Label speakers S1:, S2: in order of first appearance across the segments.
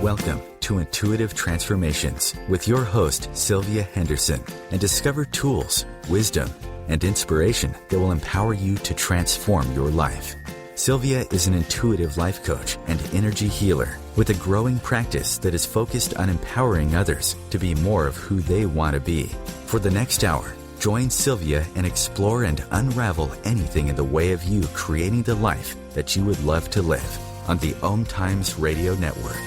S1: Welcome to Intuitive Transformations with your host, Sylvia Henderson, and discover tools, wisdom, and inspiration that will empower you to transform your life. Sylvia is an intuitive life coach and energy healer with a growing practice that is focused on empowering others to be more of who they want to be. For the next hour, join Sylvia and explore and unravel anything in the way of you creating the life that you would love to live on the OMTimes Radio Network.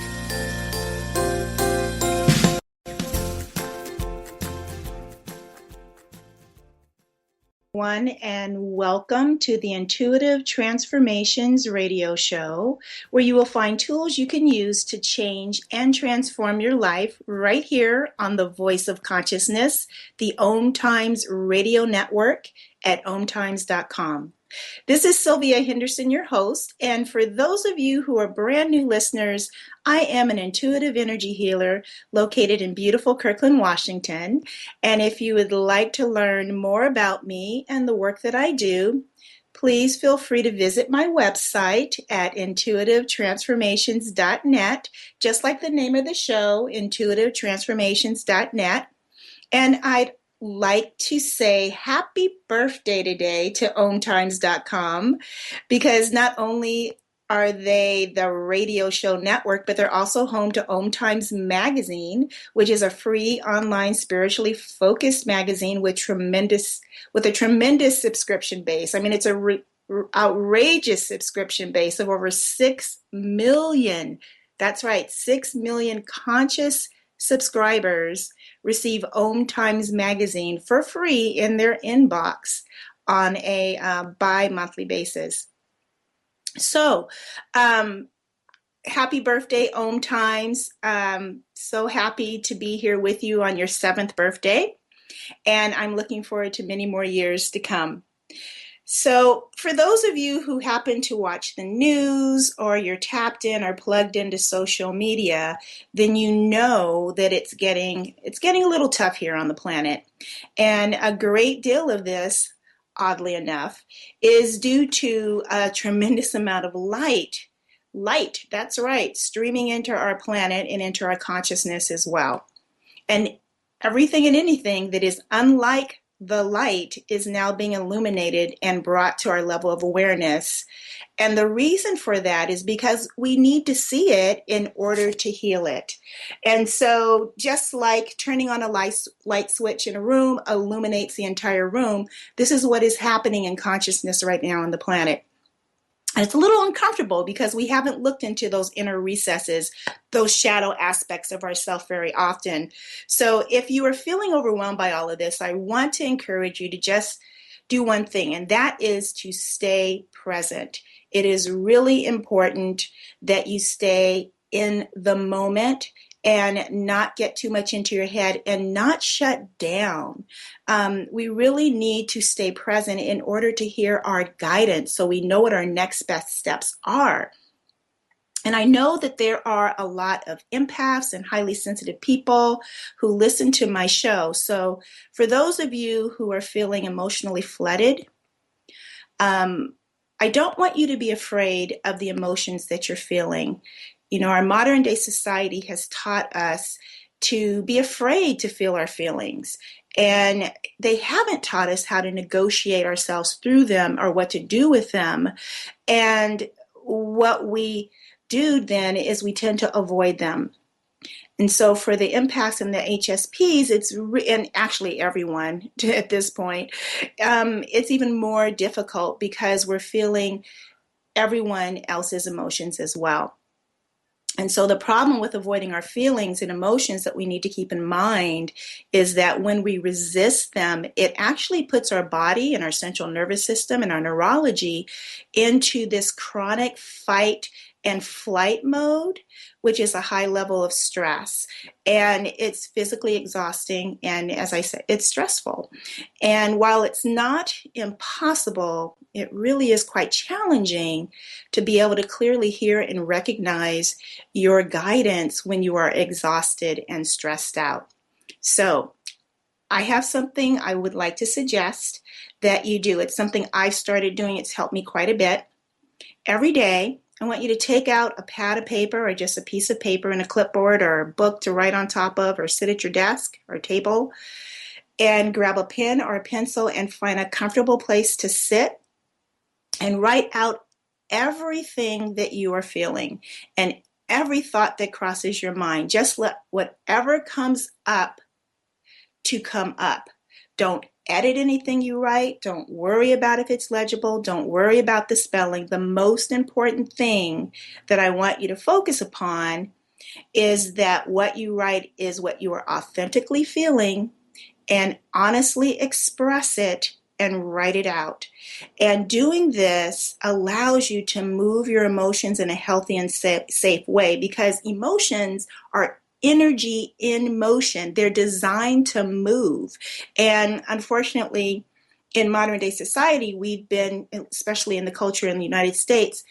S2: And welcome to the Intuitive Transformations radio show, where you will find tools you can use to change and transform your life right here on the Voice of Consciousness, the OMTimes radio network at OMTimes.com. This is Sylvia Henderson, your host, and for those of you who are brand new listeners, I am an intuitive energy healer located in beautiful Kirkland, Washington, and if you would like to learn more about me and the work that I do, please feel free to visit my website at intuitivetransformations.net, just like the name of the show, intuitivetransformations.net, and I'd like to say happy birthday today to OMTimes.com, because not only are they the radio show network, but they're also home to OMTimes Magazine, which is a free online spiritually focused magazine with a tremendous subscription base. I mean, it's a outrageous subscription base of over 6 million. That's right, 6 million conscious subscribers receive OMTimes Magazine for free in their inbox on a bi-monthly basis. So, happy birthday, OMTimes. So happy to be here with you on your 7th birthday, and I'm looking forward to many more years to come. So for those of you who happen to watch the news or you're tapped in or plugged into social media, then you know that it's getting a little tough here on the planet. And a great deal of this, oddly enough, is due to a tremendous amount of light, that's right, streaming into our planet and into our consciousness as well. And everything and anything that is unlike the light is now being illuminated and brought to our level of awareness. And the reason for that is because we need to see it in order to heal it. And so just like turning on a light switch in a room illuminates the entire room, this is what is happening in consciousness right now on the planet. And it's a little uncomfortable because we haven't looked into those inner recesses, those shadow aspects of ourself very often. So if you are feeling overwhelmed by all of this, I want to encourage you to just do one thing, and that is to stay present. It is really important that you stay in the moment and not get too much into your head and not shut down. We really need to stay present in order to hear our guidance so we know what our next best steps are. And I know that there are a lot of empaths and highly sensitive people who listen to my show. So for those of you who are feeling emotionally flooded, I don't want you to be afraid of the emotions that you're feeling. You know, our modern day society has taught us to be afraid to feel our feelings, and they haven't taught us how to negotiate ourselves through them or what to do with them. And what we do then is we tend to avoid them. And so for the empaths and the HSPs, and actually everyone at this point, it's even more difficult because we're feeling everyone else's emotions as well. And so the problem with avoiding our feelings and emotions that we need to keep in mind is that when we resist them, it actually puts our body and our central nervous system and our neurology into this chronic fight and flight mode, which is a high level of stress. And it's physically exhausting. And as I said, it's stressful. And while it's not impossible, it really is quite challenging to be able to clearly hear and recognize your guidance when you are exhausted and stressed out. So I have something I would like to suggest that you do. It's something I've started doing. It's helped me quite a bit. Every day, I want you to take out a pad of paper or just a piece of paper and a clipboard or a book to write on top of or sit at your desk or table and grab a pen or a pencil and find a comfortable place to sit and write out everything that you are feeling and every thought that crosses your mind. Just let whatever comes up to come up. Don't edit anything you write. Don't worry about if it's legible. Don't worry about the spelling. The most important thing that I want you to focus upon is that what you write is what you are authentically feeling, and honestly express it and write it out. And doing this allows you to move your emotions in a healthy and safe way, because emotions are energy in motion. They're designed to move. And unfortunately, in modern day society, we've been, especially in the culture in the United States,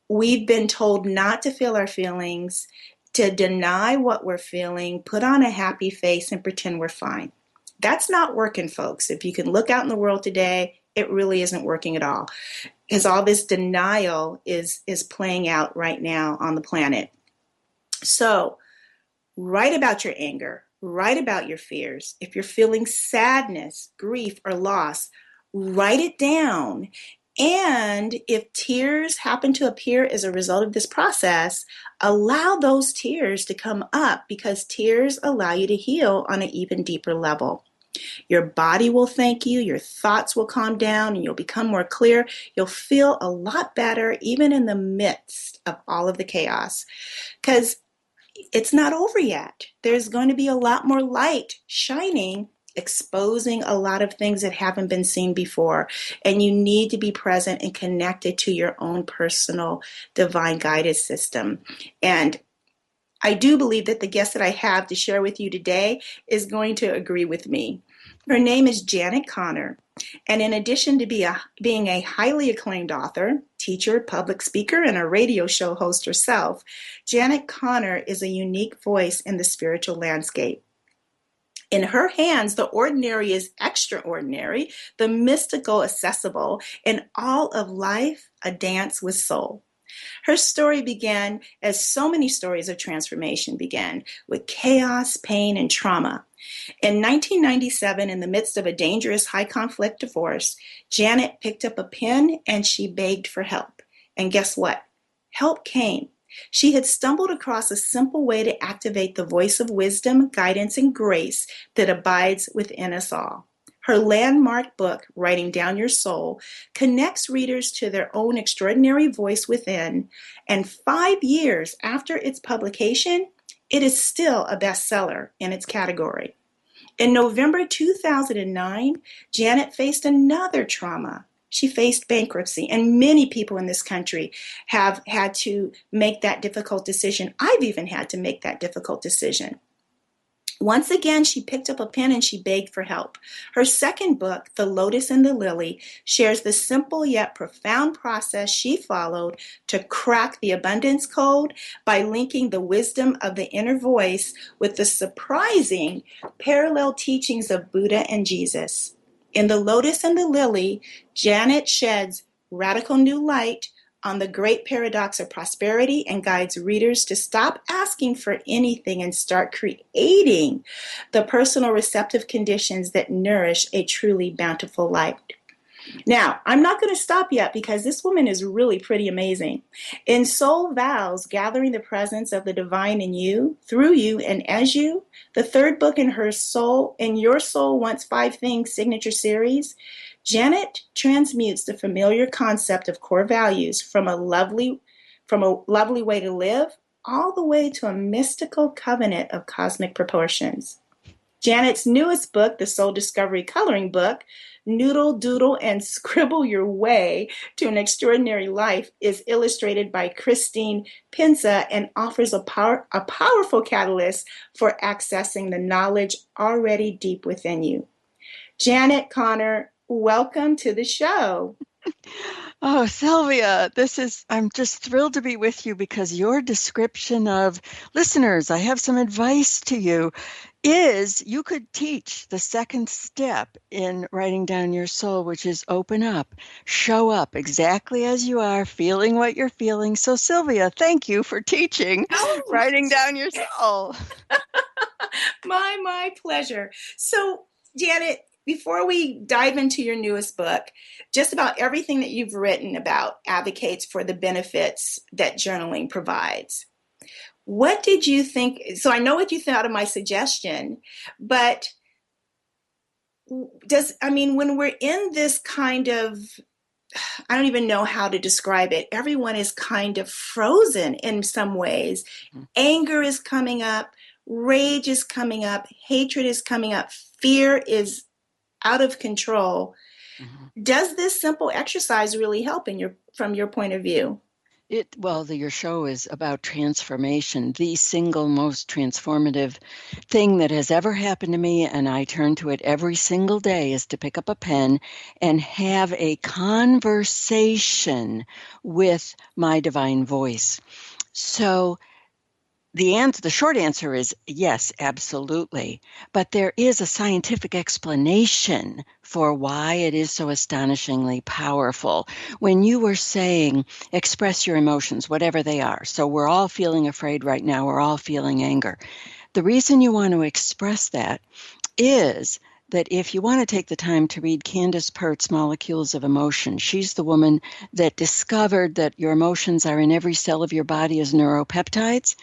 S2: we've been told not to feel our feelings, to deny what we're feeling, put on a happy face, and pretend we're fine. That's not working, folks. If you can look out in the world today, it really isn't working at all, because all this denial is playing out right now on the planet. So write about your anger, write about your fears. If you're feeling sadness, grief, or loss, write it down. And if tears happen to appear as a result of this process, allow those tears to come up, because tears allow you to heal on an even deeper level. Your body will thank you, your thoughts will calm down, and you'll become more clear. You'll feel a lot better even in the midst of all of the chaos, because it's not over yet. There's going to be a lot more light shining, exposing a lot of things that haven't been seen before. And you need to be present and connected to your own personal divine guidance system. And I do believe that the guest that I have to share with you today is going to agree with me. Her name is Janet Conner. And in addition to being a highly acclaimed author, teacher, public speaker, and a radio show host herself, Janet Conner is a unique voice in the spiritual landscape. In her hands, the ordinary is extraordinary, the mystical accessible, and all of life a dance with soul. Her story began as so many stories of transformation began, with chaos, pain, and trauma. In 1997, in the midst of a dangerous high-conflict divorce, Janet picked up a pen and she begged for help. And guess what? Help came. She had stumbled across a simple way to activate the voice of wisdom, guidance, and grace that abides within us all. Her landmark book, Writing Down Your Soul, connects readers to their own extraordinary voice within, and 5 years after its publication, it is still a bestseller in its category. In November 2009, Janet faced another trauma. She faced bankruptcy, and many people in this country have had to make that difficult decision. I've even had to make that difficult decision. Once again, she picked up a pen and she begged for help. Her second book, The Lotus and The Lily, shares the simple yet profound process she followed to crack the abundance code by linking the wisdom of the inner voice with the surprising parallel teachings of Buddha and Jesus. In The Lotus and the Lily, Janet sheds radical new light on the great paradox of prosperity and guides readers to stop asking for anything and start creating the personal receptive conditions that nourish a truly bountiful life. Now, I'm not going to stop yet, because this woman is really pretty amazing. In Soul Vows, Gathering the Presence of the Divine in You, Through You, and As You, the third book in her Soul, in Your Soul Wants 5 Things signature series, Janet transmutes the familiar concept of core values from a lovely way to live all the way to a mystical covenant of cosmic proportions. Janet's newest book, the Soul Discovery Coloring Book, Noodle, Doodle, and Scribble Your Way to an Extraordinary Life, is illustrated by Christine Pinza and offers a powerful catalyst for accessing the knowledge already deep within you. Janet Conner, welcome to the show.
S3: Oh, Sylvia, I'm just thrilled to be with you, because your description of listeners, I have some advice to you. is you could teach the second step in writing down your soul, which is open up, show up exactly as you are, feeling what you're feeling. So Sylvia, thank you for teaching
S2: Oh,
S3: writing down your soul.
S2: my pleasure. So, Janet, before we dive into your newest book, just about everything that you've written about advocates for the benefits that journaling provides. What did you think? So I know what you thought of my suggestion, but when we're in this kind of, I don't even know how to describe it. Everyone is kind of frozen in some ways. Anger is coming up, rage is coming up, hatred is coming up, fear is out of control. Mm-hmm. Does this simple exercise really help from your point of view?
S3: Your show is about transformation, the single most transformative thing that has ever happened to me, and I turn to it every single day, is to pick up a pen and have a conversation with my divine voice. So the short answer is yes, absolutely. But there is a scientific explanation for why it is so astonishingly powerful. When you were saying express your emotions, whatever they are. So we're all feeling afraid right now. We're all feeling anger. The reason you want to express that is that if you want to take the time to read Candace Pert's Molecules of Emotion, she's the woman that discovered that your emotions are in every cell of your body as neuropeptides.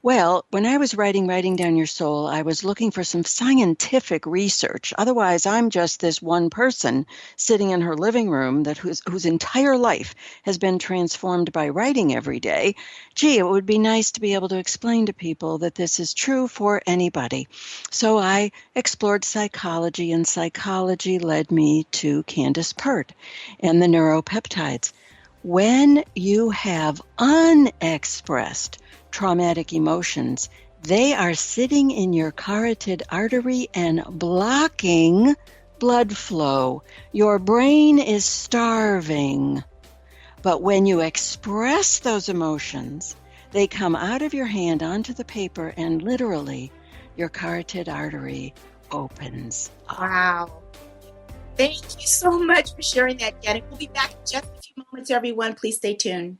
S3: Well, when I was writing Down Your Soul, I was looking for some scientific research. Otherwise, I'm just this one person sitting in her living room whose entire life has been transformed by writing every day. Gee, it would be nice to be able to explain to people that this is true for anybody. So I explored psychology, and psychology led me to Candace Pert and the neuropeptides. When you have unexpressed traumatic emotions, they are sitting in your carotid artery and blocking blood flow. Your brain is starving. But when you express those emotions, they come out of your hand onto the paper, and literally your carotid artery opens up.
S2: Wow. Thank you so much for sharing that, Janet. We'll be back in just a few moments, everyone. Please stay tuned.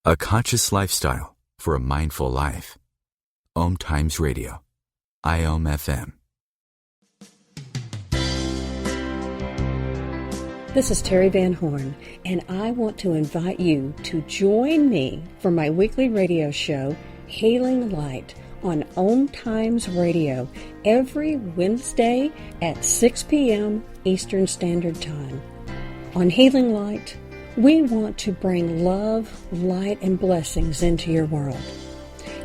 S1: A conscious lifestyle for a mindful life. OMTimes Radio. IOM FM.
S4: This is Terry Van Horn, and I want to invite you to join me for my weekly radio show, Healing Light, on OMTimes Radio every Wednesday at 6 p.m. Eastern Standard Time. On Healing Light, we want to bring love, light, and blessings into your world.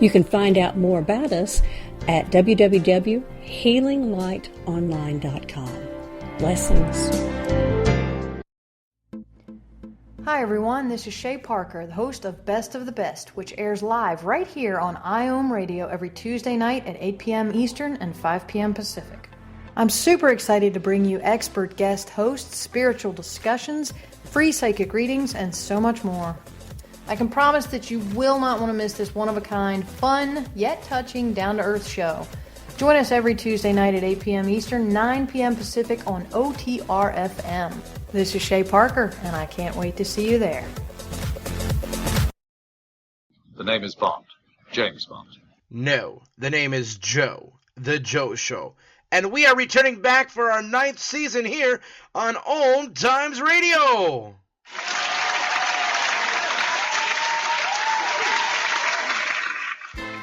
S4: You can find out more about us at www.healinglightonline.com. Blessings.
S5: Hi everyone, this is Shay Parker, the host of Best of the Best, which airs live right here on IOM Radio every Tuesday night at 8 p.m. Eastern and 5 p.m. Pacific. I'm super excited to bring you expert guest hosts, spiritual discussions, free psychic readings, and so much more. I can promise that you will not want to miss this one-of-a-kind, fun, yet touching, down-to-earth show. Join us every Tuesday night at 8 p.m. Eastern, 9 p.m. Pacific on OTR-FM. This is Shay Parker, and I can't wait to see you there.
S6: The name is Bond. James Bond.
S7: No, the name is Joe. The Joe Show. And we are returning back for our 9th season here on OMTimes Radio.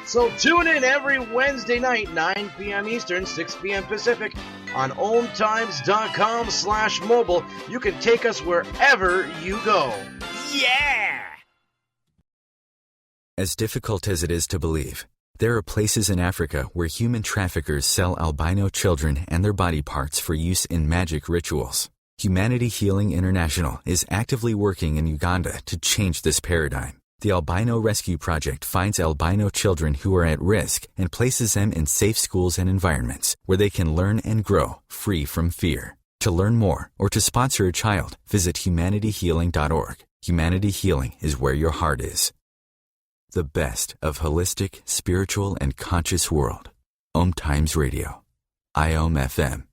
S7: So tune in every Wednesday night, 9 p.m. Eastern, 6 p.m. Pacific, on OMTimes.com/mobile. You can take us wherever you go. Yeah!
S1: As difficult as it is to believe, there are places in Africa where human traffickers sell albino children and their body parts for use in magic rituals. Humanity Healing International is actively working in Uganda to change this paradigm. The Albino Rescue Project finds albino children who are at risk and places them in safe schools and environments where they can learn and grow free from fear. To learn more or to sponsor a child, visit humanityhealing.org. Humanity Healing is where your heart is. The best of holistic, spiritual, and conscious world. OMTimes Radio. IOM FM.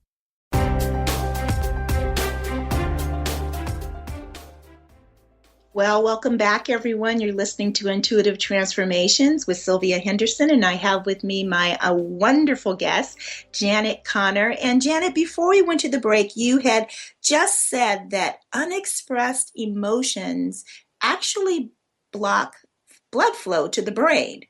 S2: Well, welcome back, everyone. You're listening to Intuitive Transformations with Sylvia Henderson, and I have with me my wonderful guest, Janet Connor. And Janet, before we went to the break, you had just said that unexpressed emotions actually block blood flow to the brain.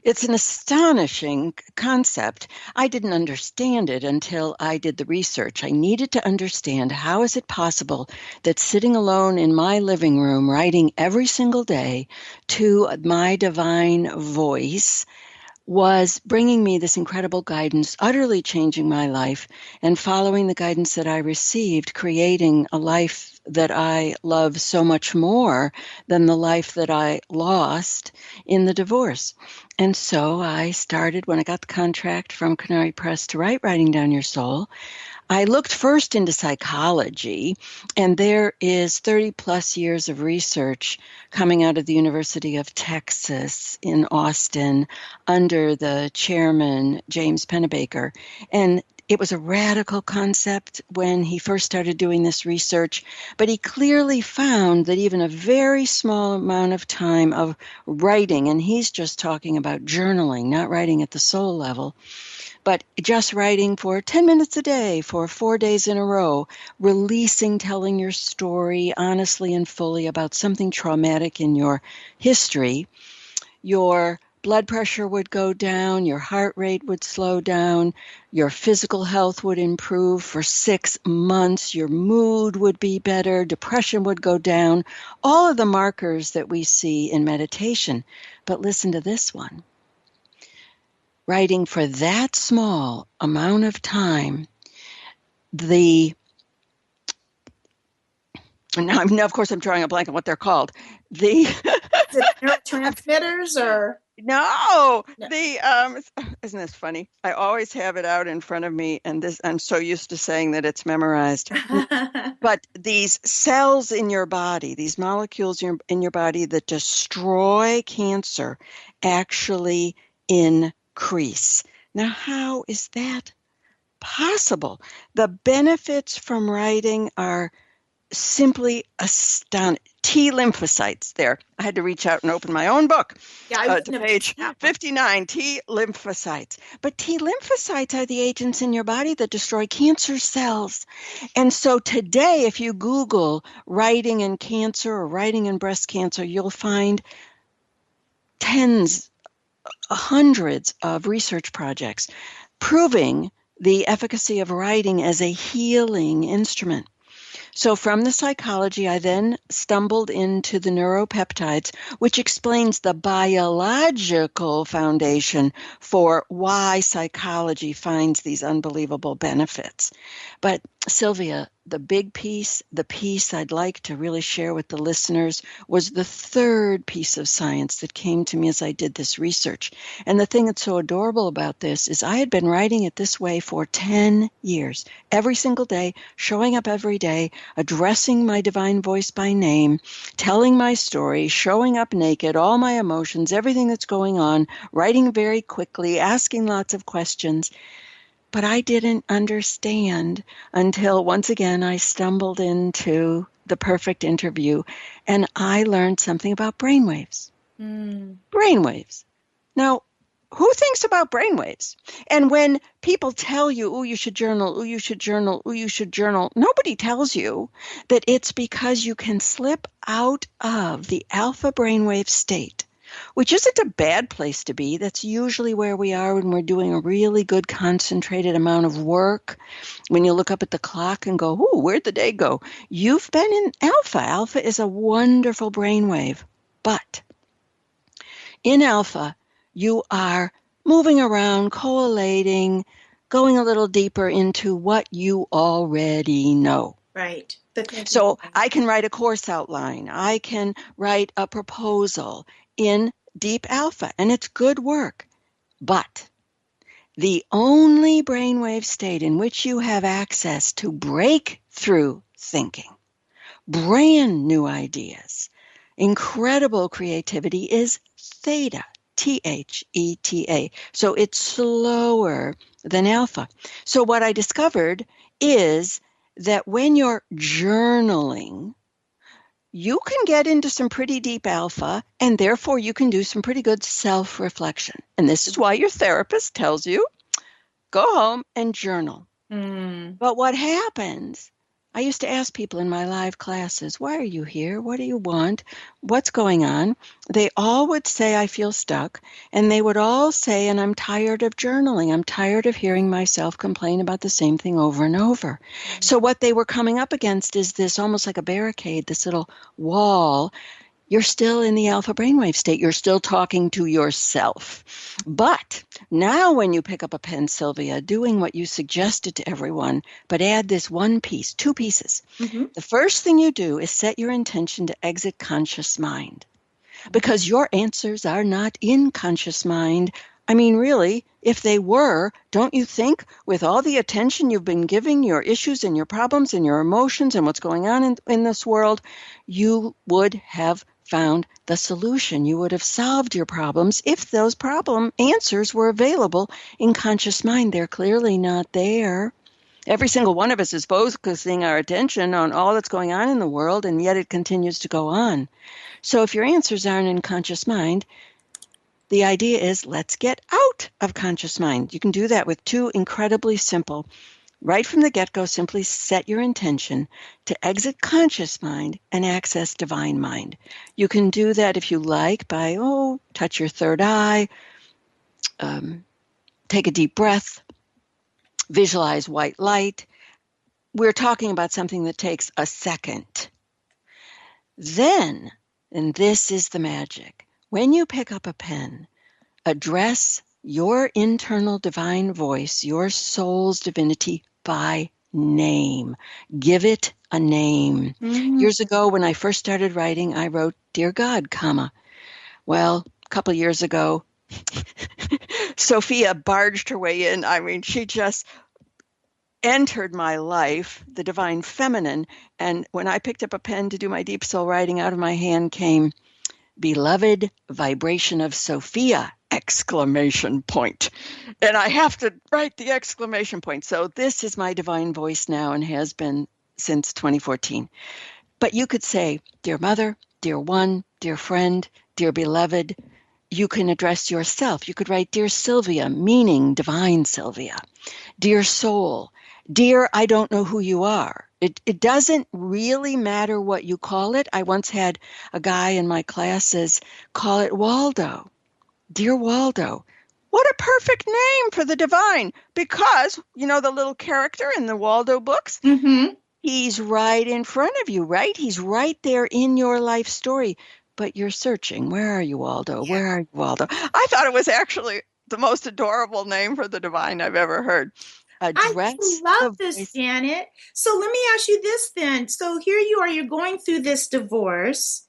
S3: It's an astonishing concept. I didn't understand it until I did the research. I needed to understand how is it possible that sitting alone in my living room, writing every single day to my divine voice, was bringing me this incredible guidance, utterly changing my life, and following the guidance that I received, creating a life that I love so much more than the life that I lost in the divorce. And so I started, when I got the contract from Canary Press to write Writing Down Your Soul, I looked first into psychology, and there is 30 plus years of research coming out of the University of Texas in Austin under the chairman, James Pennebaker. And it was a radical concept when he first started doing this research, but he clearly found that even a very small amount of time of writing, and he's just talking about journaling, not writing at the soul level, but just writing for 10 minutes a day for 4 days in a row, releasing, telling your story honestly and fully about something traumatic in your history, your blood pressure would go down, your heart rate would slow down, your physical health would improve for 6 months, your mood would be better, depression would go down, all of the markers that we see in meditation. But listen to this one. Writing for that small amount of time, now of course I'm drawing a blank on what they're called.
S2: Is it neurotransmitters or?
S3: No, isn't this funny? I always have it out in front of me, and I'm so used to saying that it's memorized. But these cells in your body, these molecules in your body that destroy cancer, actually increase. Now, how is that possible? The benefits from writing are simply astounding. T lymphocytes there. I had to reach out and open my own book to page 59, T lymphocytes. But T lymphocytes are the agents in your body that destroy cancer cells. And so today, if you Google writing in cancer or writing in breast cancer, you'll find hundreds of research projects proving the efficacy of writing as a healing instrument. So from the psychology, I then stumbled into the neuropeptides, which explains the biological foundation for why psychology finds these unbelievable benefits. But Sylvia, the big piece, the piece I'd like to really share with the listeners was the third piece of science that came to me as I did this research. And the thing that's so adorable about this is I had been writing it this way for 10 years, every single day, showing up every day, addressing my divine voice by name, telling my story, showing up naked, all my emotions, everything that's going on, writing very quickly, asking lots of questions. But I didn't understand until once again I stumbled into the perfect interview and I learned something about brainwaves. Brainwaves. Now, who thinks about brainwaves? And when people tell you, oh, you should journal, oh, you should journal, oh, you should journal, nobody tells you that it's because you can slip out of the alpha brainwave state, which isn't a bad place to be. That's usually where we are when we're doing a really good concentrated amount of work. When you look up at the clock and go, ooh, where'd the day go? You've been in alpha. Alpha is a wonderful brainwave. But in alpha, you are moving around, collating, going a little deeper into what you already know.
S2: Right.
S3: So I can write a course outline. I can write a proposal in deep alpha, and it's good work. But the only brainwave state in which you have access to breakthrough thinking, brand new ideas, incredible creativity is theta, Theta. So it's slower than alpha. So what I discovered is that when you're journaling, you can get into some pretty deep alpha, and therefore you can do some pretty good self-reflection. And this is why your therapist tells you, go home and journal. But what happens, I used to ask people in my live classes, why are you here? What do you want? What's going on? They all would say, I feel stuck. And they would all say, and I'm tired of journaling. I'm tired of hearing myself complain about the same thing over and over. So what they were coming up against is this almost like a barricade, this little wall. You're still in the alpha brainwave state. You're still talking to yourself. But now when you pick up a pen, Sylvia, doing what you suggested to everyone, but add this one piece, two pieces. The first thing you do is set your intention to exit conscious mind. Because your answers are not in conscious mind. I mean, really, if they were, don't you think with all the attention you've been giving your issues and your problems and your emotions and what's going on in this world, you would have found the solution. You would have solved your problems if those problem answers were available in conscious mind. They're clearly not there. Every single one of us is focusing our attention on all that's going on in the world, and yet it continues to go on. So if your answers aren't in conscious mind, the idea is let's get out of conscious mind. You can do that with two incredibly simple. Right from the get-go, simply set your intention to exit conscious mind and access divine mind. You can do that if you like by, touch your third eye, take a deep breath, visualize white light. We're talking about something that takes a second. Then, and this is the magic, when you pick up a pen, address your internal divine voice, your soul's divinity by name. Give it a name. Years ago, when I first started writing, I wrote, Dear God, comma. Well, a couple years ago, Sophia barged her way in. I mean, she just entered my life, the divine feminine. And when I picked up a pen to do my deep soul writing, out of my hand came, Beloved Vibration of Sophia, exclamation point. And I have to write the exclamation point. So this is my divine voice now and has been since 2014. But you could say, Dear Mother, Dear One, Dear Friend, Dear Beloved. You can address yourself. You could write, Dear Sylvia, meaning divine Sylvia. Dear Soul, Dear I don't know who you are. It doesn't really matter what you call it. I once had a guy in my classes call it Waldo. Dear Waldo. What a perfect name for the divine. Because, you know, the little character in the Waldo books? He's right in front of you, right? He's right there in your life story. But you're searching. Where are you, Waldo? Where are you, Waldo? I thought it was actually the most adorable name for the divine I've ever heard.
S2: I love this, Janet. So let me ask you this then. So here you are, you're going through this divorce.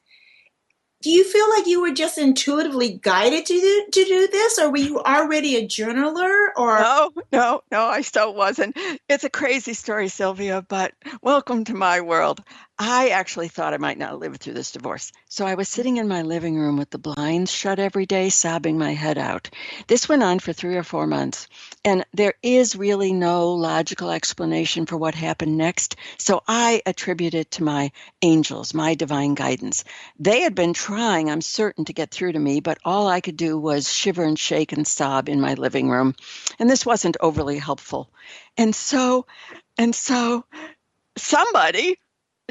S2: Do you feel like you were just intuitively guided to do this, or were you already a journaler? Or
S3: No, I still wasn't. It's a crazy story, Sylvia, but welcome to my world. I actually thought I might not live through this divorce. So I was sitting in my living room with the blinds shut every day, sobbing my head out. This went on for 3 or 4 months, and there is really no logical explanation for what happened next. So I attribute it to my angels, my divine guidance. They had been trying, I'm certain, to get through to me, but all I could do was shiver and shake and sob in my living room. And this wasn't overly helpful. And so somebody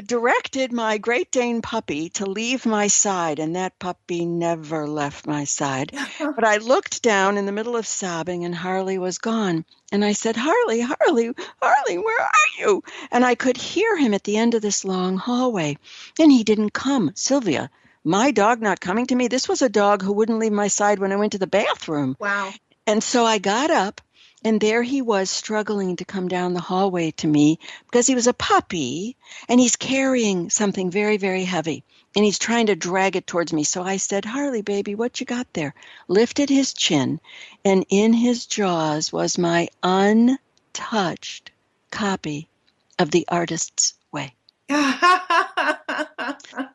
S3: directed my Great Dane puppy to leave my side, and that puppy never left my side. But I looked down in the middle of sobbing, and Harley was gone. And I said, Harley, where are you? And I could hear him at the end of this long hallway. And he didn't come. Sylvia, my dog not coming to me? This was a dog who wouldn't leave my side when I went to the bathroom.
S2: Wow.
S3: And so I got up, and there he was struggling to come down the hallway to me because he was a puppy and he's carrying something very, very heavy and he's trying to drag it towards me. So I said, Harley, baby, what you got there? Lifted his chin, and in his jaws was my untouched copy of The Artist's Way.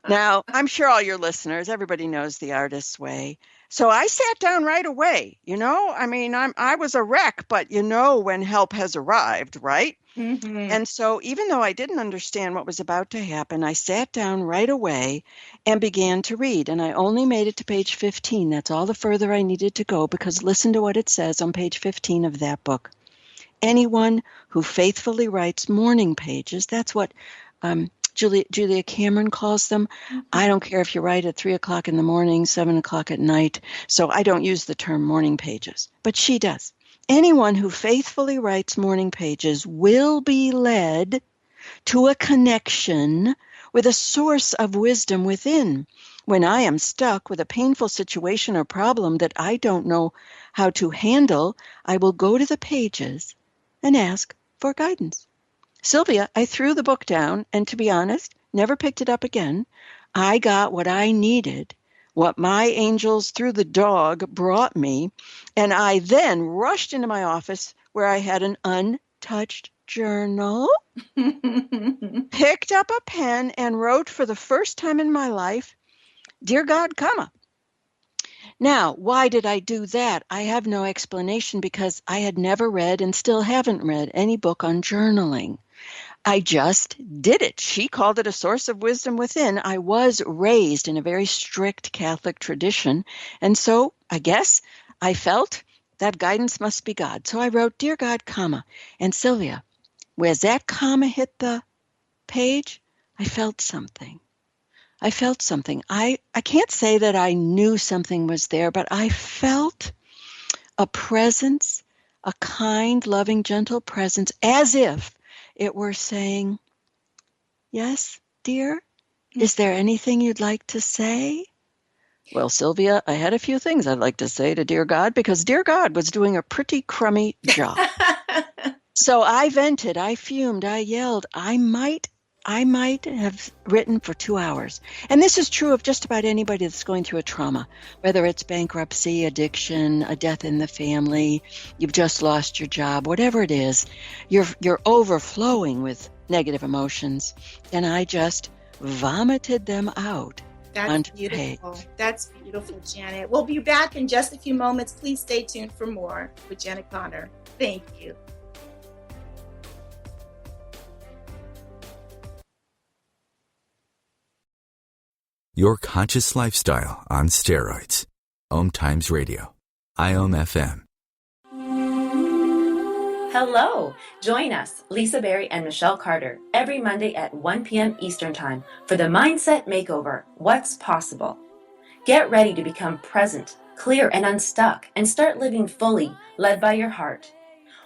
S3: Now, I'm sure all your listeners, everybody knows the artist's way. So I sat down right away, I was a wreck, but when help has arrived, right?
S2: Mm-hmm.
S3: And so even though I didn't understand what was about to happen, I sat down right away and began to read. And I only made it to page 15. That's all the further I needed to go, because listen to what it says on page 15 of that book. Anyone who faithfully writes morning pages, that's what Julia Cameron calls them. I don't care if you write at 3 o'clock in the morning, 7 o'clock at night. So I don't use the term morning pages, but she does. Anyone who faithfully writes morning pages will be led to a connection with a source of wisdom within. When I am stuck with a painful situation or problem that I don't know how to handle, I will go to the pages and ask for guidance. Sylvia, I threw the book down and, to be honest, never picked it up again. I got what I needed, what my angels through the dog brought me, and I then rushed into my office where I had an untouched journal, picked up a pen, and wrote for the first time in my life, "Dear God, comma." Now, why did I do that? I have no explanation, because I had never read and still haven't read any book on journaling. I just did it. She called it a source of wisdom within. I was raised in a very strict Catholic tradition, and so I guess I felt that guidance must be God. So I wrote, "Dear God, comma." And Sylvia, as that comma hit the page, I felt something. I can't say that I knew something was there, but I felt a presence, a kind, loving, gentle presence, as if it were saying, "Yes, dear, is there anything you'd like to say?" Well, Sylvia, I had a few things I'd like to say to dear God, because dear God was doing a pretty crummy job. So I vented, I fumed, I yelled. I might have written for 2 hours. And this is true of just about anybody that's going through a trauma, whether it's bankruptcy, addiction, a death in the family, you've just lost your job, whatever it is, you're overflowing with negative emotions. And I just vomited them out.
S2: That's beautiful. That's beautiful, Janet. We'll be back in just a few moments. Please stay tuned for more with Janet Connor. Thank you.
S1: Your conscious lifestyle on steroids. OMTimes Radio. IOM FM.
S8: Hello! Join us, Lisa Berry and Michelle Carter, every Monday at 1 p.m. Eastern Time for the Mindset Makeover, What's Possible. Get ready to become present, clear, and unstuck, and start living fully, led by your heart.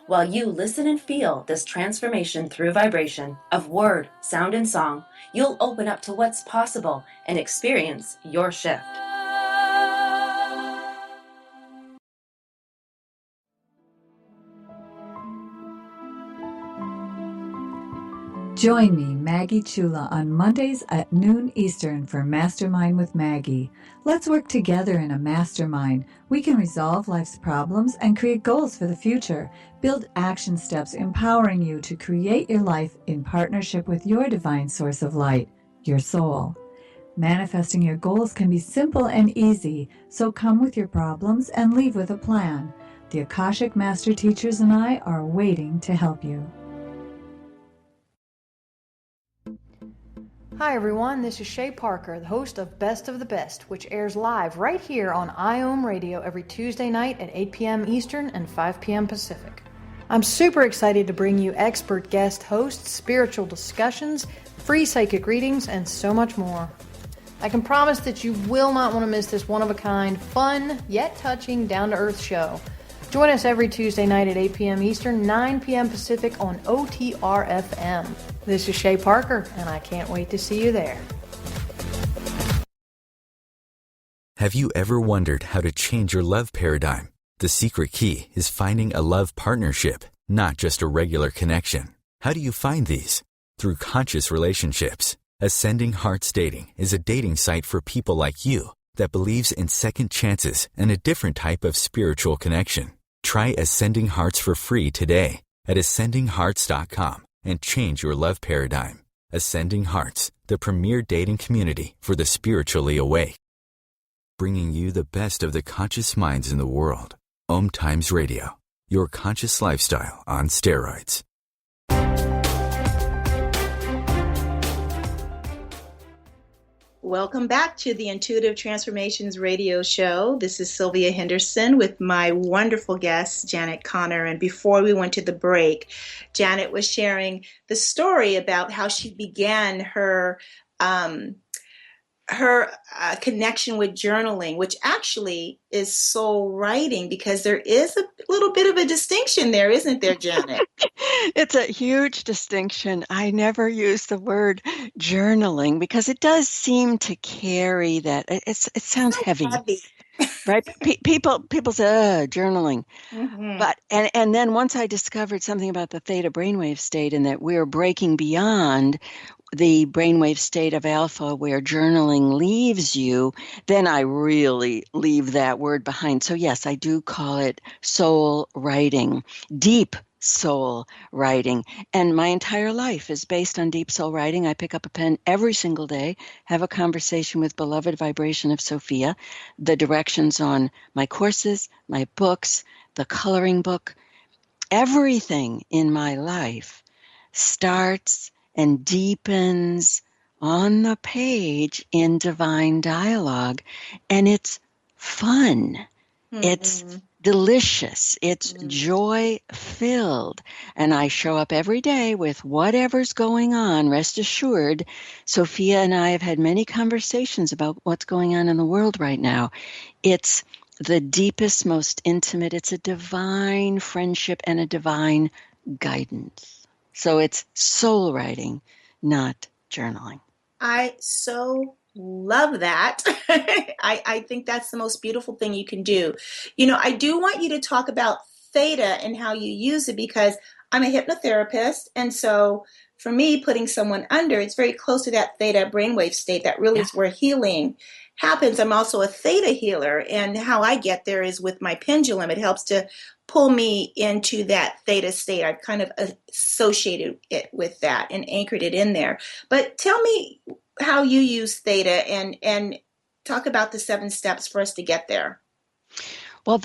S8: While you listen and feel this transformation through vibration of word, sound, and song, you'll open up to what's possible and experience your shift.
S9: Join me, Maggie Chula, on Mondays at noon Eastern for Mastermind with Maggie. Let's work together in a mastermind. We can resolve life's problems and create goals for the future. Build action steps empowering you to create your life in partnership with your divine source of light, your soul. Manifesting your goals can be simple and easy, so come with your problems and leave with a plan. The Akashic Master Teachers and I are waiting to help you.
S5: Hi everyone, this is Shay Parker, the host of Best of the Best, which airs live right here on IOM Radio every Tuesday night at 8 p.m. Eastern and 5 p.m. Pacific. I'm super excited to bring you expert guest hosts, spiritual discussions, free psychic readings, and so much more. I can promise that you will not want to miss this one-of-a-kind, fun, yet touching, down-to-earth show. Join us every Tuesday night at 8 p.m. Eastern, 9 p.m. Pacific on OTR-FM. This is Shay Parker, and I can't wait to see you there.
S1: Have you ever wondered how to change your love paradigm? The secret key is finding a love partnership, not just a regular connection. How do you find these? Through conscious relationships. Ascending Hearts Dating is a dating site for people like you that believes in second chances and a different type of spiritual connection. Try Ascending Hearts for free today at ascendinghearts.com and change your love paradigm. Ascending Hearts, the premier dating community for the spiritually awake. Bringing you the best of the conscious minds in the world. OMTimes Radio, your conscious lifestyle on steroids.
S2: Welcome back to the Intuitive Transformations Radio Show. This is Sylvia Henderson with my wonderful guest, Janet Connor. And before we went to the break, Janet was sharing the story about how she began her connection with journaling, which actually is soul writing, because there is a little bit of a distinction there, isn't there, Janet?
S3: It's a huge distinction. I never use the word journaling because it does seem to carry that. It sounds heavy, right? People say, journaling. Mm-hmm. But and then once I discovered something about the theta brainwave state and that we're breaking beyond the brainwave state of alpha where journaling leaves you, then I really leave that word behind. So yes, I do call it soul writing, deep soul writing. And my entire life is based on deep soul writing. I pick up a pen every single day, have a conversation with beloved vibration of Sophia, the directions on my courses, my books, the coloring book, everything in my life starts and deepens on the page in divine dialogue. And it's fun. Mm-hmm. It's delicious. It's joy-filled. And I show up every day with whatever's going on. Rest assured, Sophia and I have had many conversations about what's going on in the world right now. It's the deepest, most intimate. It's a divine friendship and a divine guidance. So it's soul writing, not journaling.
S2: I so love that. I think that's the most beautiful thing you can do. You know, I do want you to talk about theta and how you use it, because I'm a hypnotherapist. And so for me, putting someone under, it's very close to that theta brainwave state. That really is where healing happens. I'm also a theta healer. And how I get there is with my pendulum. It helps to pull me into that theta state. I've kind of associated it with that and anchored it in there. But tell me how you use theta and talk about the 7 steps for us to get there.
S3: Well,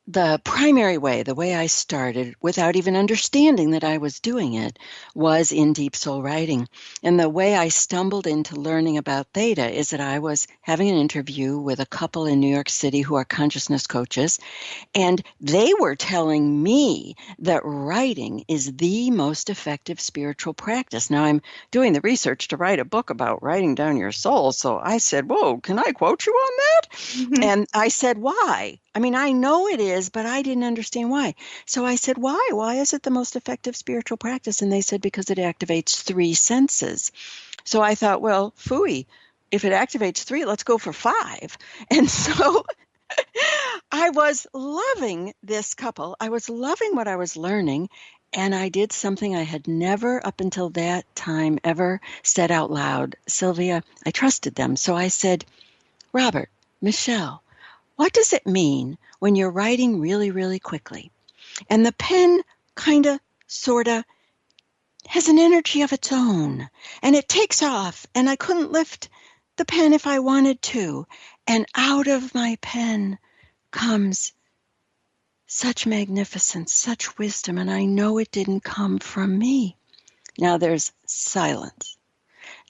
S3: the primary way, the way I started without even understanding that I was doing it, was in deep soul writing. And the way I stumbled into learning about theta is that I was having an interview with a couple in New York City who are consciousness coaches, and they were telling me that writing is the most effective spiritual practice. Now, I'm doing the research to write a book about writing down your soul, so I said, whoa, can I quote you on that? Mm-hmm. And I said, why? I mean, I know it is, but I didn't understand why. So I said, why? Why is it the most effective spiritual practice? And they said, because it activates 3 senses. So I thought, well, phooey, if it activates 3, let's go for 5. And so I was loving this couple. I was loving what I was learning. And I did something I had never up until that time ever said out loud. Sylvia, I trusted them. So I said, Robert, Michelle, what does it mean when you're writing really, really quickly and the pen kind of, sort of has an energy of its own and it takes off and I couldn't lift the pen if I wanted to, and out of my pen comes such magnificence, such wisdom, and I know it didn't come from me. Now there's silence.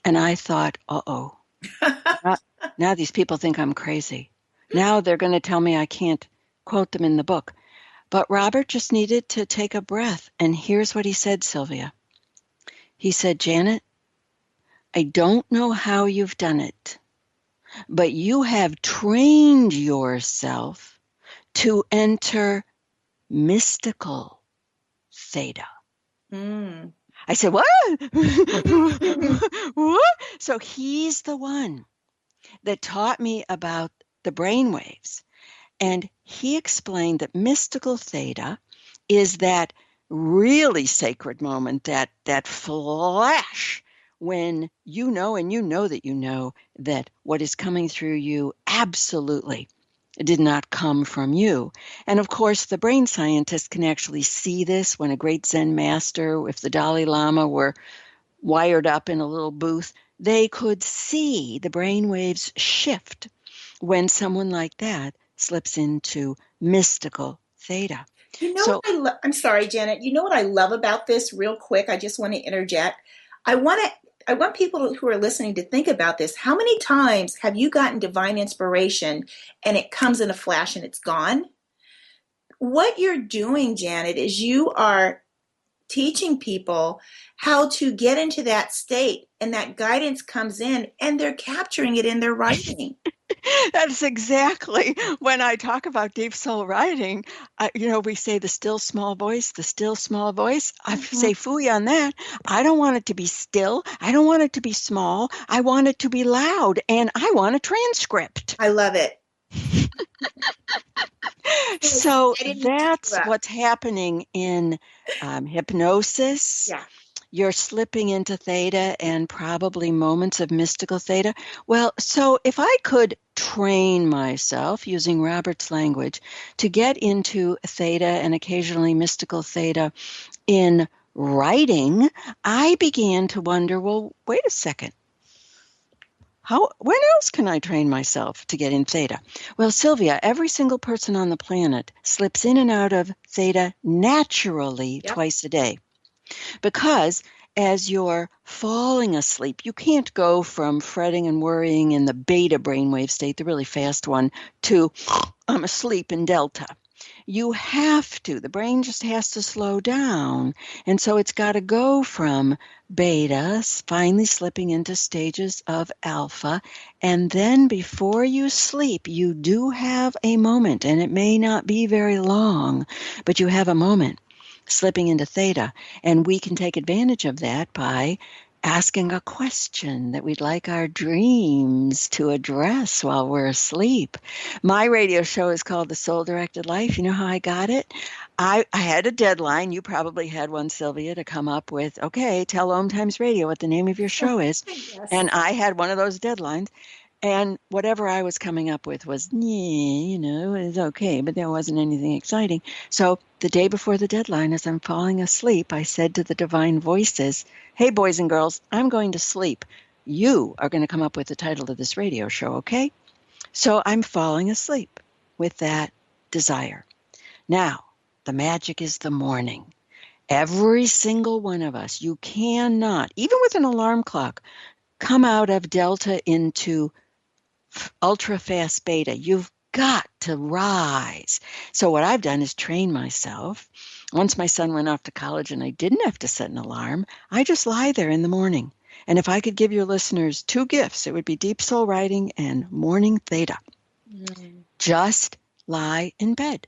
S3: And I thought, uh-oh, now these people think I'm crazy. Now they're going to tell me I can't quote them in the book. But Robert just needed to take a breath. And here's what he said, Sylvia. He said, Janet, I don't know how you've done it, but you have trained yourself to enter mystical theta. Mm. I said, what? What? So he's the one that taught me about the brainwaves. And he explained that mystical theta is that really sacred moment, that flash when you know, and you know that what is coming through you absolutely did not come from you. And of course, the brain scientists can actually see this when a great Zen master, if the Dalai Lama were wired up in a little booth they could see the brain waves shift when someone like that slips into mystical theta.
S2: You know
S3: So
S2: what I'm sorry, Janet. You know what I love about this real quick? I just want to interject. I want people who are listening to think about this. How many times have you gotten divine inspiration and it comes in a flash and it's gone? What you're doing, Janet, is you are teaching people how to get into that state, and that guidance comes in and they're capturing it in their writing.
S3: that's exactly when I talk about deep soul writing. We say the still small voice, the still small voice. I say phooey on that. I don't want it to be still. I don't want it to be small. I want it to be loud, and I want a transcript.
S2: I love it.
S3: So that's what's happening in hypnosis.
S2: Yeah.
S3: You're slipping into theta and probably moments of mystical theta. Well, so if I could train myself, using Robert's language, to get into theta and occasionally mystical theta in writing, I began to wonder, well, wait a second. When else can I train myself to get in theta? Well, Sylvia, every single person on the planet slips in and out of theta naturally twice a day. Because as you're falling asleep, you can't go from fretting and worrying in the beta brainwave state, the really fast one, to I'm asleep in delta. You have to. The brain just has to slow down. And so it's got to go from beta, finally slipping into stages of alpha. And then before you sleep, you do have a moment, and it may not be very long, but you have a moment slipping into theta. And we can take advantage of that by asking a question that we'd like our dreams to address while we're asleep. My radio show is called The Soul Directed Life. You know how I got it? I had a deadline. You probably had one, Sylvia, to come up with, okay, tell OMTimes Radio what the name of your show is.
S2: Yes.
S3: And I had one of those deadlines. And whatever I was coming up with was, it was okay, but there wasn't anything exciting. So the day before the deadline, as I'm falling asleep, I said to the divine voices, hey, boys and girls, I'm going to sleep. You are going to come up with the title of this radio show, okay? So I'm falling asleep with that desire. Now, the magic is the morning. Every single one of us, you cannot, even with an alarm clock, come out of delta into ultra fast beta. You've got to rise. So what I've done is train myself. Once my son went off to college and I didn't have to set an alarm, I just lie there in the morning. And if I could give your listeners two gifts, it would be deep soul writing and morning theta. Just lie in bed.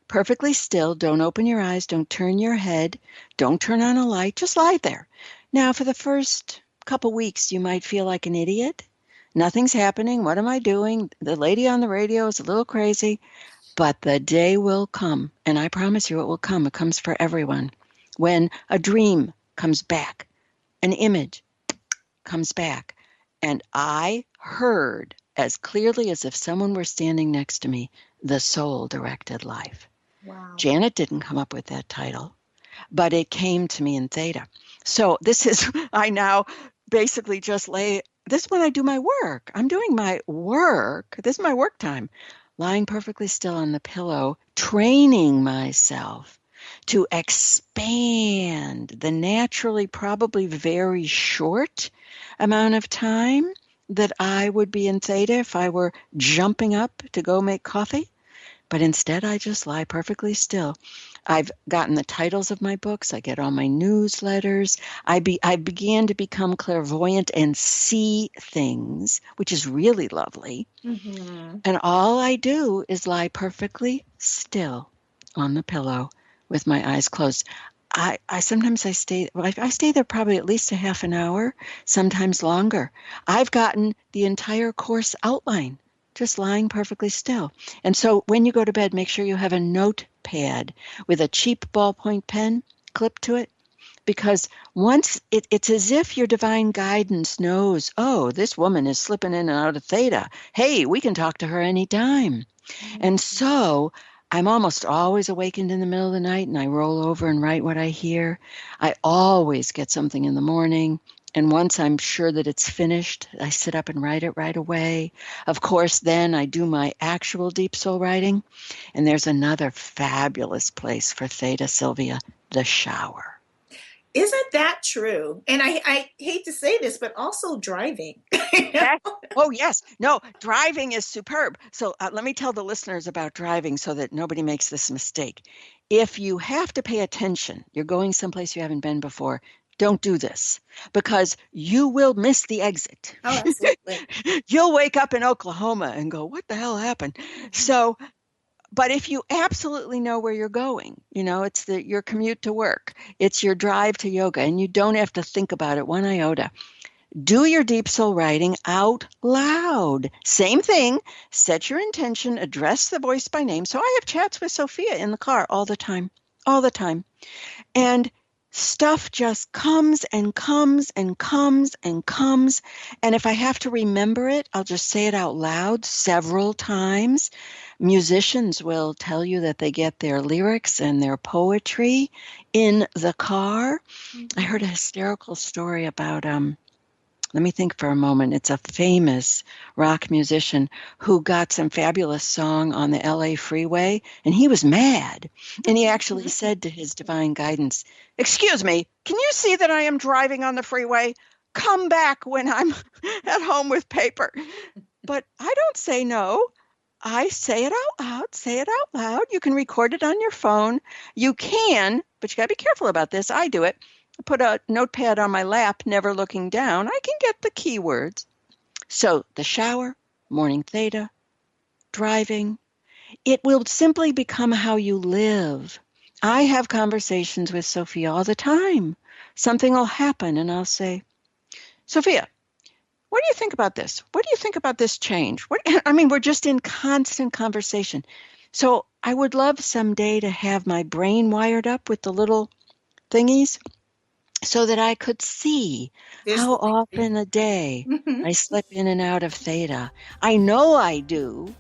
S3: Perfectly still. Don't open your eyes. Don't turn your head. Don't turn on a light. Just lie there. Now, for the first couple weeks, you might feel like an idiot. Nothing's happening. What am I doing? The lady on the radio is a little crazy. But the day will come, and I promise you it will come. It comes for everyone. When a dream comes back, an image comes back, and I heard as clearly as if someone were standing next to me, the Soul Directed Life.
S2: Wow.
S3: Janet didn't come up with that title, but it came to me in theta. So this is, I now basically just this is when I do my work. I'm doing my work. This is my work time. Lying perfectly still on the pillow, training myself to expand the naturally probably very short amount of time that I would be in theta if I were jumping up to go make coffee. But instead, I just lie perfectly still. I've gotten the titles of my books. I get all my newsletters. I began to become clairvoyant and see things, which is really lovely.
S2: Mm-hmm.
S3: And all I do is lie perfectly still on the pillow with my eyes closed. I stay there probably at least a half an hour, sometimes longer. I've gotten the entire course outline just lying perfectly still. And so when you go to bed, make sure you have a notepad with a cheap ballpoint pen clipped to it, because once it's as if your divine guidance knows, oh, this woman is slipping in and out of theta. Hey, we can talk to her anytime. Mm-hmm. And so I'm almost always awakened in the middle of the night, and I roll over and write what I hear. I always get something in the morning. And once I'm sure that it's finished, I sit up and write it right away. Of course, then I do my actual deep soul writing. And there's another fabulous place for theta, Sylvia, the shower.
S2: Isn't that true? And I hate to say this, but also driving.
S3: Oh, yes. No, driving is superb. So let me tell the listeners about driving so that nobody makes this mistake. If you have to pay attention, you're going someplace you haven't been before, don't do this because you will miss the exit.
S2: Oh, absolutely.
S3: You'll wake up in Oklahoma and go, what the hell happened? So, but if you absolutely know where you're going, it's your commute to work, it's your drive to yoga, and you don't have to think about it one iota. Do your deep soul writing out loud. Same thing. Set your intention, address the voice by name. So I have chats with Sophia in the car all the time. And stuff just comes and comes and comes and comes. And if I have to remember it, I'll just say it out loud several times. Musicians will tell you that they get their lyrics and their poetry in the car. I heard a hysterical story about, let me think for a moment. It's a famous rock musician who got some fabulous song on the LA freeway, and he was mad. And he actually said to his divine guidance, "Excuse me, can you see that I am driving on the freeway? Come back when I'm at home with paper." But I don't say no. I say it out loud. You can record it on your phone. You can, but you got to be careful about this. I do it. I put a notepad on my lap, never looking down. I can get the keywords. So the shower, morning theta, driving, it will simply become how you live. I have conversations with Sophia all the time. Something will happen and I'll say, "Sophia, what do you think about this? What do you think about this change?" We're just in constant conversation. So I would love someday to have my brain wired up with the little thingies so that I could see how often a day I slip in and out of theta. I know I do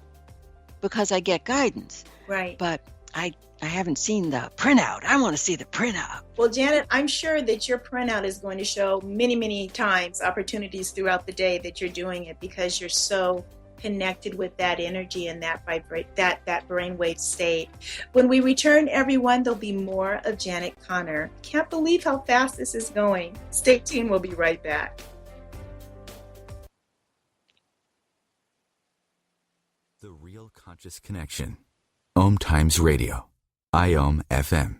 S3: because I get guidance.
S2: Right.
S3: But I haven't seen the printout. I want to see the printout.
S2: Well, Janet, I'm sure that your printout is going to show many, many times opportunities throughout the day that you're doing it because you're so connected with that energy and that brainwave state. When we return, everyone, there'll be more of Janet Connor. Can't believe how fast this is going. Stay tuned. We'll be right back.
S1: The Real Conscious Connection. OMTimes Radio. IOM FM.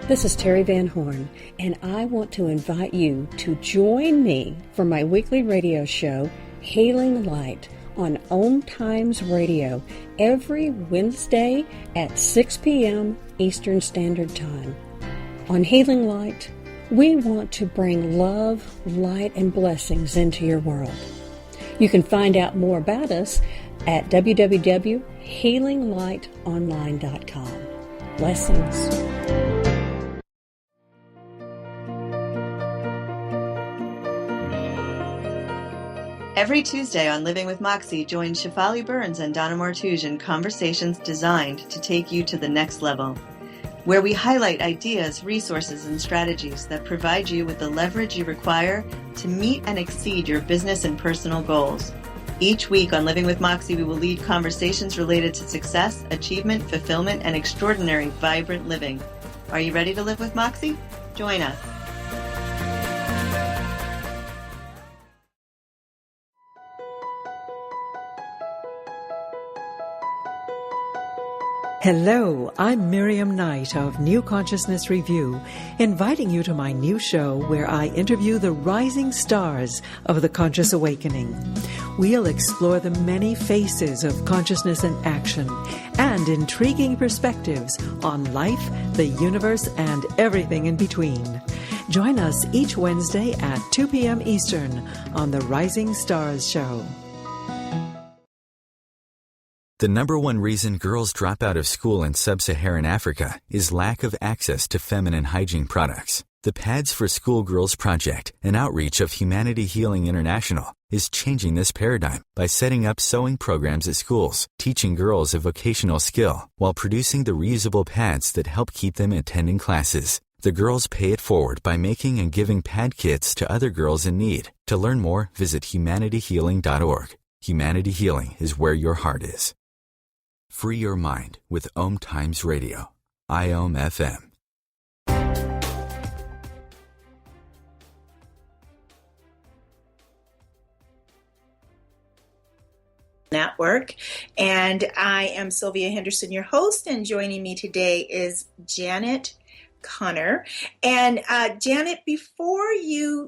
S4: This is Terry Van Horn, and I want to invite you to join me for my weekly radio show, Hailing Light, on OMTimes Radio every Wednesday at 6 p.m. Eastern Standard Time. On Hailing Light, we want to bring love, light, and blessings into your world. You can find out more about us at www.healinglightonline.com. Blessings.
S10: Every Tuesday on Living with Moxie, join Shefali Burns and Donna Martouge in conversations designed to take you to the next level, where we highlight ideas, resources, and strategies that provide you with the leverage you require to meet and exceed your business and personal goals. Each week on Living with Moxie, we will lead conversations related to success, achievement, fulfillment, and extraordinary, vibrant living. Are you ready to live with Moxie? Join us.
S11: Hello, I'm Miriam Knight of New Consciousness Review, inviting you to my new show where I interview the rising stars of the conscious awakening. We'll explore the many faces of consciousness in action and intriguing perspectives on life, the universe, and everything in between. Join us each Wednesday at 2 p.m. Eastern on the Rising Stars Show.
S1: The number one reason girls drop out of school in sub-Saharan Africa is lack of access to feminine hygiene products. The Pads for Schoolgirls Project, an outreach of Humanity Healing International, is changing this paradigm by setting up sewing programs at schools, teaching girls a vocational skill while producing the reusable pads that help keep them attending classes. The girls pay it forward by making and giving pad kits to other girls in need. To learn more, visit humanityhealing.org. Humanity Healing is where your heart is. Free your mind with OMTimes Radio. IOM FM.
S2: Network. And I am Sylvia Henderson, your host, and joining me today is Janet Connor. And Janet, before you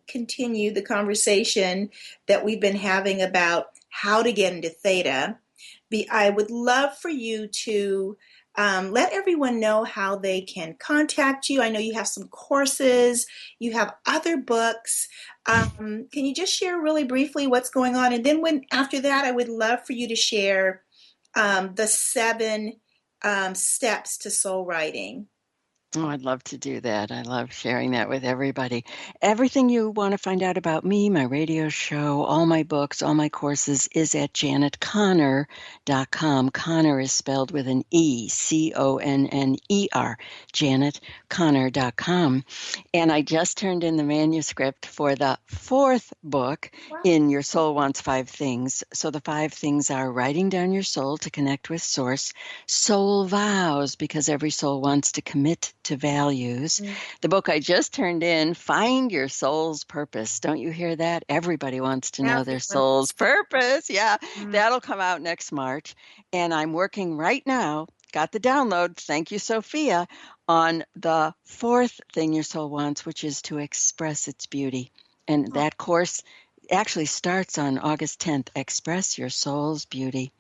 S2: continue the conversation that we've been having about how to get into theta, I would love for you to let everyone know how they can contact you. I know you have some courses, you have other books. Can you just share really briefly what's going on? And then after that, I would love for you to share the 7 steps to soul writing.
S3: Oh, I'd love to do that. I love sharing that with everybody. Everything you want to find out about me, my radio show, all my books, all my courses is at janetconner.com. Connor is spelled with an E, C-O-N-N-E-R, janetconner.com. And I just turned in the manuscript for the 4th book in Your Soul Wants 5 Things. So the 5 things are writing down your soul to connect with Source, Soul Vows, because every soul wants to commit to values. The book I just turned in, Find Your Soul's Purpose. Don't you hear that? Everybody wants to know their soul's purpose. Yeah, that'll come out next March. And I'm working right now, got the download, thank you, Sophia, on the 4th thing your soul wants, which is to express its beauty. And that course actually starts on August 10th, Express Your Soul's Beauty.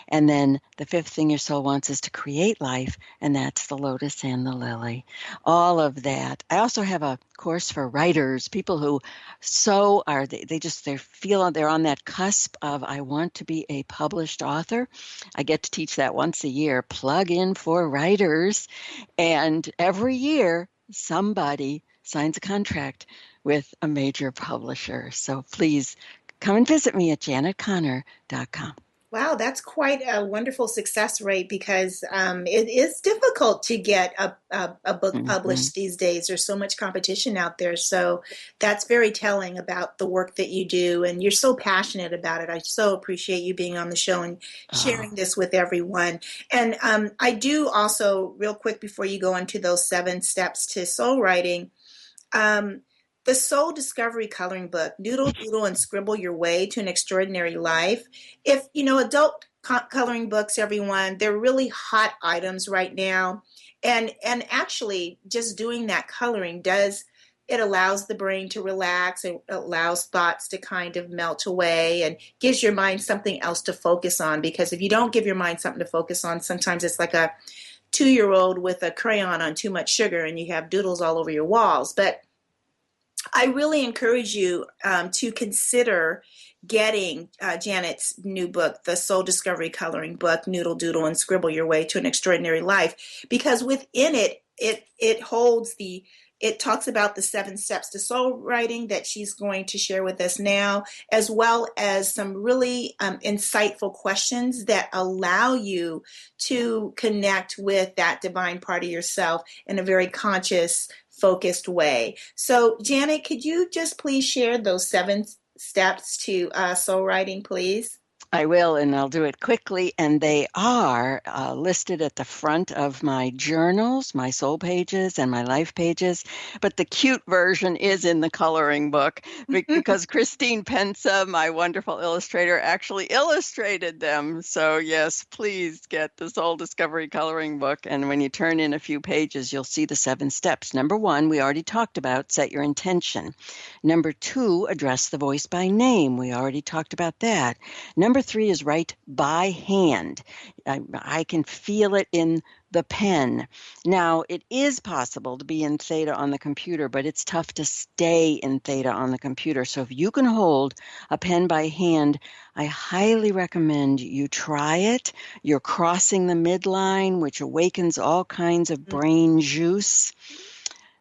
S3: And then the 5th thing your soul wants is to create life, and that's the Lotus and the Lily. All of that. I also have a course for writers, people who they feel they're on that cusp of, I want to be a published author. I get to teach that once a year, plug in for writers. And every year, somebody signs a contract with a major publisher. So please come and visit me at janetconner.com.
S2: Wow, that's quite a wonderful success rate, because it is difficult to get a book published these days. There's so much competition out there. So that's very telling about the work that you do. And you're so passionate about it. I so appreciate you being on the show and sharing this with everyone. And I do also, real quick, before you go into those 7 steps to soul writing, the Soul Discovery Coloring Book, Doodle, Doodle, and Scribble Your Way to an Extraordinary Life. If, adult coloring books, everyone, they're really hot items right now. And actually, just doing that coloring it allows the brain to relax. It allows thoughts to kind of melt away and gives your mind something else to focus on. Because if you don't give your mind something to focus on, sometimes it's like a 2-year-old with a crayon on too much sugar and you have doodles all over your walls. But I really encourage you to consider getting Janet's new book, the Soul Discovery Coloring Book, Noodle, Doodle, and Scribble Your Way to an Extraordinary Life, because within it talks about the 7 steps to soul writing that she's going to share with us now, as well as some really insightful questions that allow you to connect with that divine part of yourself in a very conscious, focused way. So, Janet, could you just please share those 7 steps to soul writing, please?
S3: I will, and I'll do it quickly. And they are listed at the front of my journals, my soul pages, and my life pages. But the cute version is in the coloring book because Christine Pensa, my wonderful illustrator, actually illustrated them. So yes, please get the Soul Discovery Coloring Book. And when you turn in a few pages, you'll see the 7 steps. Number 1, we already talked about, set your intention. Number 2, address the voice by name. We already talked about that. Number 3 is write by hand. I can feel it in the pen. Now, it is possible to be in theta on the computer, but it's tough to stay in theta on the computer. So if you can hold a pen by hand, I highly recommend you try it. You're crossing the midline, which awakens all kinds of brain juice.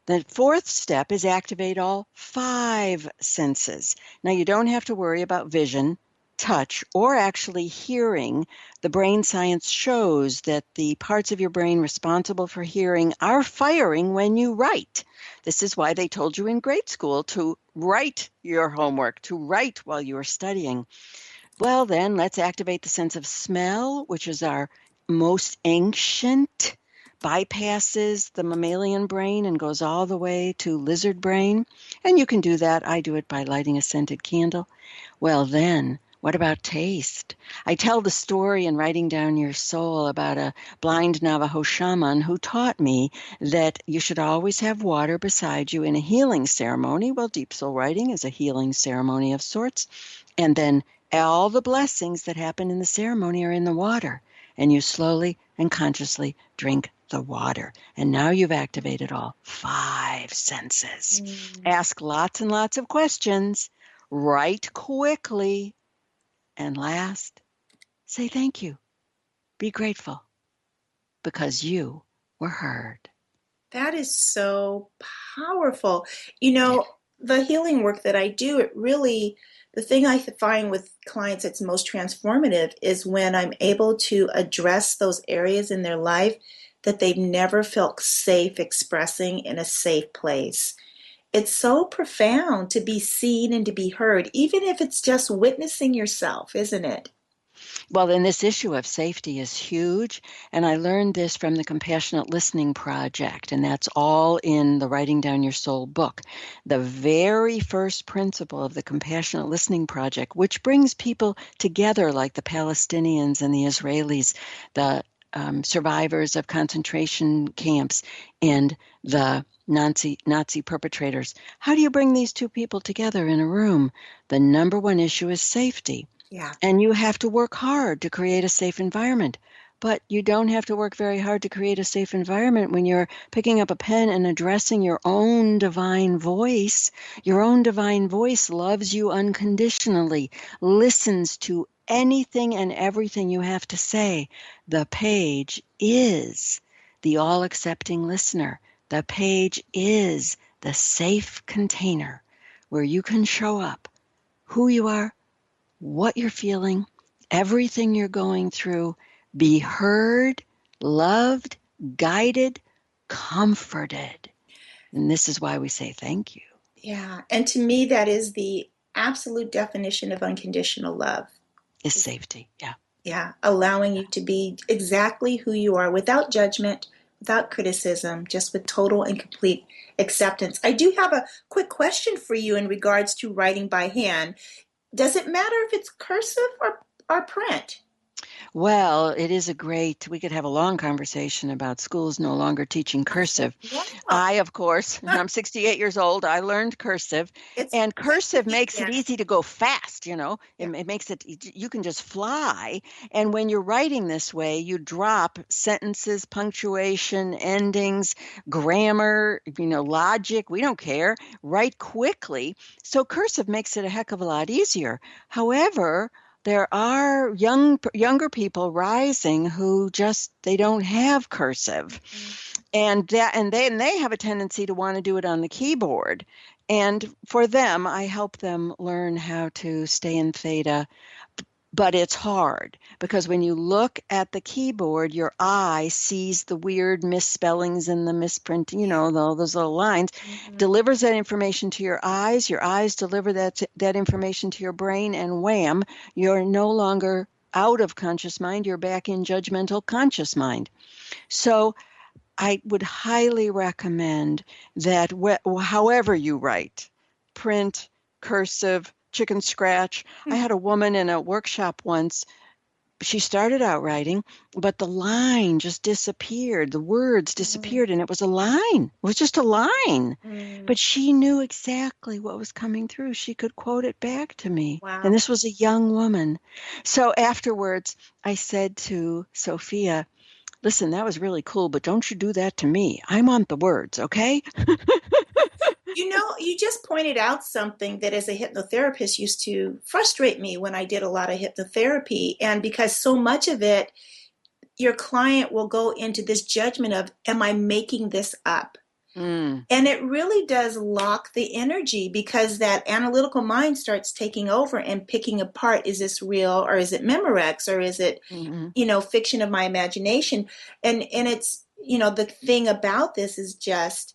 S3: The 4th step is activate all 5 senses. Now, you don't have to worry about vision. touch or actually hearing, the brain science shows that the parts of your brain responsible for hearing are firing when you write. This is why they told you in grade school to write your homework, to write while you are studying. Well, then let's activate the sense of smell, which is our most ancient, bypasses the mammalian brain and goes all the way to lizard brain. And you can do that. I do it by lighting a scented candle. Well, then, what about taste? I tell the story in Writing Down Your Soul about a blind Navajo shaman who taught me that you should always have water beside you in a healing ceremony. Well, deep soul writing is a healing ceremony of sorts. And then all the blessings that happen in the ceremony are in the water. And you slowly and consciously drink the water. And now you've activated all 5 senses. Ask lots and lots of questions. Write quickly. And last, say thank you. Be grateful because you were heard.
S2: That is so powerful. You know, the healing work that I do, it really, the thing I find with clients that's most transformative is when I'm able to address those areas in their life that they've never felt safe expressing in a safe place. It's so profound to be seen and to be heard, even if it's just witnessing yourself, isn't it?
S3: Well, then this issue of safety is huge, and I learned this from the Compassionate Listening Project, and that's all in the Writing Down Your Soul book. The very first principle of the Compassionate Listening Project, which brings people together like the Palestinians and the Israelis, the survivors of concentration camps, and the Nazi perpetrators. How do you bring these two people together in a room? The number one issue is safety.
S2: Yeah.
S3: And you have to work hard to create a safe environment. But you don't have to work very hard to create a safe environment when you're picking up a pen and addressing your own divine voice. Your own divine voice loves you unconditionally, listens to anything and everything you have to say. The page is the all-accepting listener. The page is the safe container where you can show up, who you are, what you're feeling, everything you're going through, be heard, loved, guided, comforted. And this is why we say thank you.
S2: Yeah. And to me, that is the absolute definition of unconditional love.
S3: Is safety. Yeah.
S2: Yeah. Allowing you to be exactly who you are without judgment, without criticism, just with total and complete acceptance. I do have a quick question for you in regards to writing by hand. Does it matter if it's cursive or print?
S3: Well, it is we could have a long conversation about schools no longer teaching cursive.
S2: Yeah.
S3: I, of course, I'm 68 years old. I learned cursive, and cursive makes it easy to go fast, you know. It makes it, you can just fly. And when you're writing this way, you drop sentences, punctuation, endings, grammar, you know, logic. We don't care. Write quickly. So cursive makes it a heck of a lot easier. However, there are younger people rising who just, they don't have cursive. And they have a tendency to want to do it on the keyboard. And for them, I help them learn how to stay in theta. But it's hard because when you look at the keyboard, your eye sees the weird misspellings and the misprinting, you know, those little lines, delivers that information to your eyes deliver that information to your brain, and wham, you're no longer out of conscious mind, you're back in judgmental conscious mind. So I would highly recommend that however you write, print, cursive, chicken scratch. I had a woman in a workshop once. She started out writing, but the line just disappeared. The words disappeared, and it was a line. It was just a line. But she knew exactly what was coming through. She could quote it back to me.
S2: Wow.
S3: And this was a young woman. So afterwards, I said to Sophia, listen, that was really cool, but don't you do that to me. I want the words, okay?
S2: You know, you just pointed out something that as a hypnotherapist used to frustrate me when I did a lot of hypnotherapy. And because so much of it, your client will go into this judgment of, am I making this up?
S3: Mm.
S2: And it really does lock the energy, because that analytical mind starts taking over and picking apart, is this real, or is it Memorex, or is it, fiction of my imagination? And it's, the thing about this is just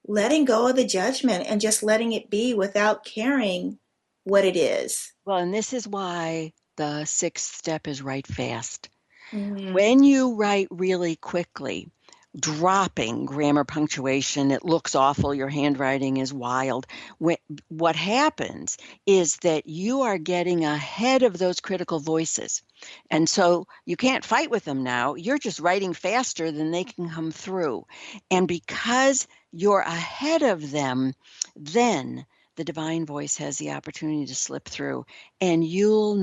S2: letting go of the judgment and just letting it be without caring what it is.
S3: Well, and this is why the 6th step is write fast.
S2: Mm-hmm.
S3: When you write really quickly, dropping grammar, punctuation, it looks awful, your handwriting is wild. What happens is that you are getting ahead of those critical voices. And so you can't fight with them now. You're just writing faster than they can come through. And because you're ahead of them, then the divine voice has the opportunity to slip through, and you will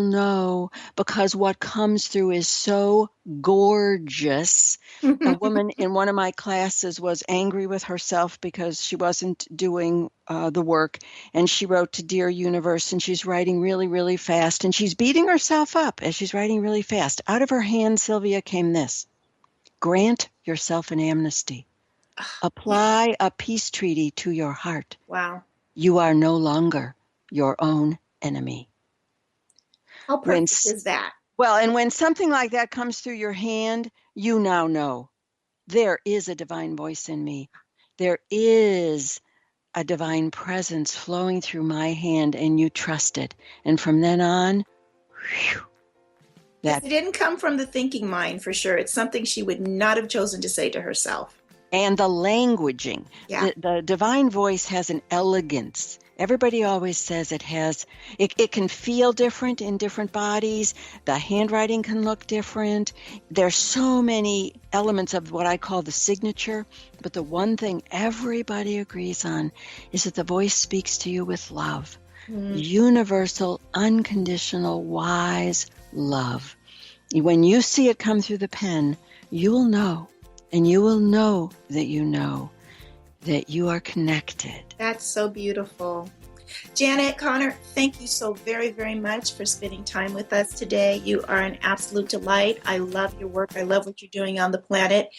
S3: know, because what comes through is so gorgeous. A woman in one of my classes was angry with herself because she wasn't doing the work, and she wrote to Dear Universe, and she's writing really, really fast, and she's beating herself up as she's writing really fast. Out of her hand, Sylvia, came this: grant yourself an amnesty. Apply a peace treaty to your heart.
S2: Wow.
S3: You are no longer your own enemy.
S2: How perfect is that?
S3: Well, and when something like that comes through your hand, you now know there is a divine voice in me. There is a divine presence flowing through my hand, and you trust it. And from then on,
S2: it didn't come from the thinking mind, for sure. It's something she would not have chosen to say to herself.
S3: And the languaging.
S2: Yeah.
S3: The divine voice has an elegance. Everybody always says it can feel different in different bodies. The handwriting can look different. There's so many elements of what I call the signature. But the one thing everybody agrees on is that the voice speaks to you with love. Universal, unconditional, wise love. When you see it come through the pen, you will know. And you will know that you are connected.
S2: That's so beautiful. Janet, Connor, thank you so very, very much for spending time with us today. You are an absolute delight. I love your work. I love what you're doing on the planet.